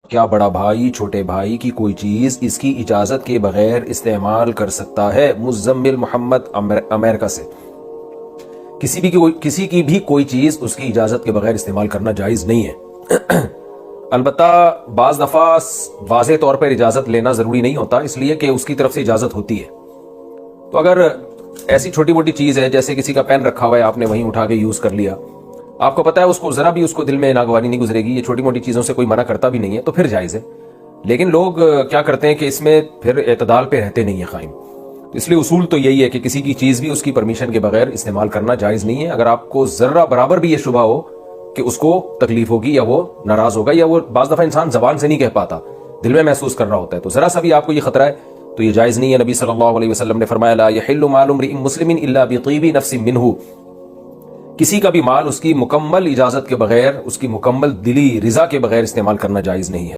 کیا بڑا بھائی چھوٹے بھائی کی کوئی چیز اس کی اجازت کے بغیر استعمال کر سکتا ہے؟ مزمل محمد امریکہ سے۔ کسی کی بھی کوئی چیز اس کی اجازت کے بغیر استعمال کرنا جائز نہیں ہے۔ البتہ بعض دفعہ واضح طور پر اجازت لینا ضروری نہیں ہوتا، اس لیے کہ اس کی طرف سے اجازت ہوتی ہے۔ تو اگر ایسی چھوٹی موٹی چیز ہے جیسے کسی کا پین رکھا ہوا ہے، آپ نے وہیں اٹھا کے یوز کر لیا، آپ کو پتا ہے اس کو ذرا بھی اس کو دل میں ناگواری نہیں گزرے گی، یہ چھوٹی موٹی چیزوں سے کوئی منع کرتا بھی نہیں ہے، تو پھر جائز ہے۔ لیکن لوگ کیا کرتے ہیں کہ اس میں پھر اعتدال پہ رہتے نہیں ہیں قائم۔ اس لیے اصول تو یہی ہے کہ کسی کی چیز بھی اس کی پرمیشن کے بغیر استعمال کرنا جائز نہیں ہے۔ اگر آپ کو ذرہ برابر بھی یہ شبہ ہو کہ اس کو تکلیف ہوگی یا وہ ناراض ہوگا، یا وہ بعض دفعہ انسان زبان سے نہیں کہہ پاتا، دل میں محسوس کر رہا ہوتا ہے، تو ذرا سا بھی آپ کو یہ خطرہ ہے تو یہ جائز نہیں ہے۔ نبی صلی اللہ علیہ وسلم نے فرمایا لا یحل مال امرئ مسلم الا بطیب نفس منہ، کسی کا بھی مال اس کی مکمل اجازت کے بغیر، اس کی مکمل دلی رضا کے بغیر استعمال کرنا جائز نہیں ہے۔